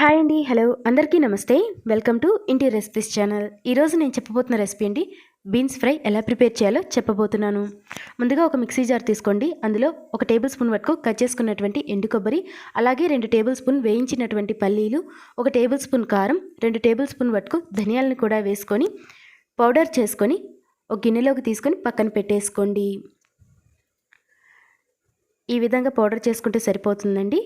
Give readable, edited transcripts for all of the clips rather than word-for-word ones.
Hi అండి, hello అందరికీ నమస్తే. వెల్కమ్ టు ఇంటి రెసిపీస్ ఛానల్. ఈరోజు నేను చెప్పబోతున్న రెసిపీ అండి బీన్స్ ఫ్రై ఎలా ప్రిపేర్ చేయాలో చెప్పబోతున్నాను. ముందుగా ఒక మిక్సీ జార్ తీసుకోండి. అందులో 1 టేబుల్ స్పూన్ వరకు కట్ చేసుకున్నటువంటి ఎండు కొబ్బరి, అలాగే 2 టేబుల్ స్పూన్ వేయించినటువంటి పల్లీలు, 1 టేబుల్ స్పూన్ కారం, 2 టేబుల్ స్పూన్ వరకు ధనియాలను కూడా వేసుకొని పౌడర్ చేసుకొని ఒక గిన్నెలోకి తీసుకొని పక్కన పెట్టేసుకోండి. ఈ విధంగా పౌడర్ చేసుకుంటే సరిపోతుందండి.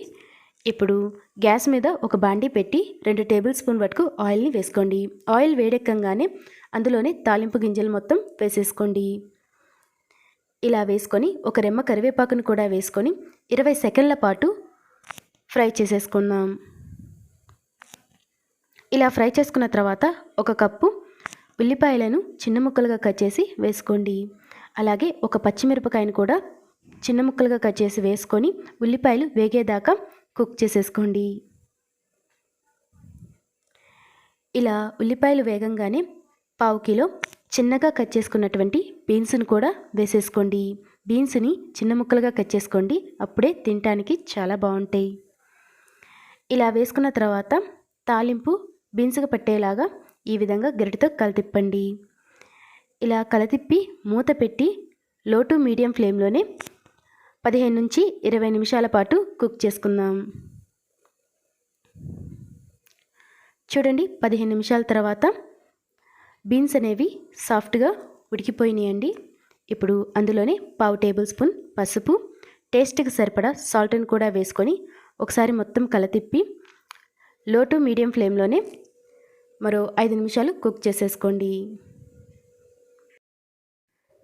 ఇప్పుడు గ్యాస్ మీద ఒక బాండీ పెట్టి 2 టేబుల్ స్పూన్ వరకు ఆయిల్ని వేసుకోండి. ఆయిల్ వేడెక్కగానే అందులోనే తాలింపు గింజలు మొత్తం వేసేసుకోండి. ఇలా వేసుకొని ఒక రెమ్మ కరివేపాకును కూడా వేసుకొని 20 సెకండ్ల పాటు ఫ్రై చేసేసుకుందాం. ఇలా ఫ్రై చేసుకున్న తర్వాత 1 కప్పు ఉల్లిపాయలను చిన్న ముక్కలుగా కట్ చేసి వేసుకోండి. అలాగే 1 పచ్చిమిరపకాయను కూడా చిన్న ముక్కలుగా కట్ చేసి వేసుకొని ఉల్లిపాయలు వేగేదాకా కుక్ చేసేసుకోండి. ఇలా ఉల్లిపాయలు వేగంగానే 1/2 కిలో చిన్నగా కట్ చేసుకున్నటువంటి బీన్స్ని కూడా వేసేసుకోండి. బీన్స్ని చిన్న ముక్కలుగా కట్ చేసుకోండి, అప్పుడే తినడానికి చాలా బాగుంటాయి. ఇలా వేసుకున్న తర్వాత తాలింపు బీన్స్కి పట్టేలాగా ఈ విధంగా గరిటెతో కలతిప్పండి. ఇలా కలతిప్పి మూత పెట్టి లో టు మీడియం ఫ్లేమ్లోనే 15 నుంచి 20 నిమిషాల పాటు కుక్ చేసుకుందాం. చూడండి, 15 నిమిషాల తర్వాత బీన్స్ అనేవి సాఫ్ట్గా ఉడికిపోయినాయండి. ఇప్పుడు అందులోనే 1/2 టేబుల్ స్పూన్ పసుపు, టేస్ట్కి సరిపడా సాల్ట్ని కూడా వేసుకొని ఒకసారి మొత్తం కలతిప్పి లో టు మీడియం ఫ్లేమ్లోనే మరో 5 నిమిషాలు కుక్ చేసేసుకోండి.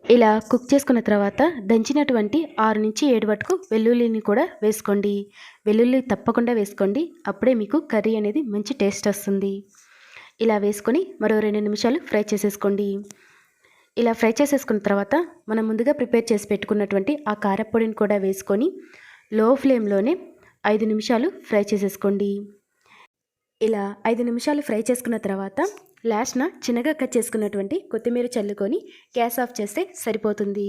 ఇలా కుక్ చేసుకున్న తర్వాత దంచినటువంటి 6 నుంచి 7 వరకు వెల్లుల్లిని కూడా వేసుకోండి. వెల్లుల్లి తప్పకుండా వేసుకోండి, అప్పుడే మీకు కర్రీ అనేది మంచి టేస్ట్ వస్తుంది. ఇలా వేసుకొని మరో 2 నిమిషాలు ఫ్రై చేసేసుకోండి. ఇలా ఫ్రై చేసేసుకున్న తర్వాత మనం ముందుగా ప్రిపేర్ చేసి పెట్టుకున్నటువంటి ఆ కారపొడిని కూడా వేసుకొని లో ఫ్లేమ్లోనే 5 నిమిషాలు ఫ్రై చేసేసుకోండి. ఇలా 5 నిమిషాలు ఫ్రై చేసుకున్న తర్వాత లాస్ట్న చిన్నగా కట్ చేసుకున్నటువంటి కొత్తిమీర చల్లుకొని గ్యాస్ ఆఫ్ చేస్తే సరిపోతుంది.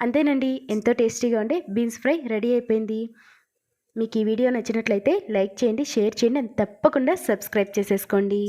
అంతేనండి, ఎంతో టేస్టీగా ఉండే బీన్స్ ఫ్రై రెడీ అయిపోయింది. మీకు ఈ వీడియో నచ్చినట్లయితే లైక్ చేయండి, షేర్ చేయండి, అండ్ తప్పకుండా సబ్స్క్రైబ్ చేసేసుకోండి.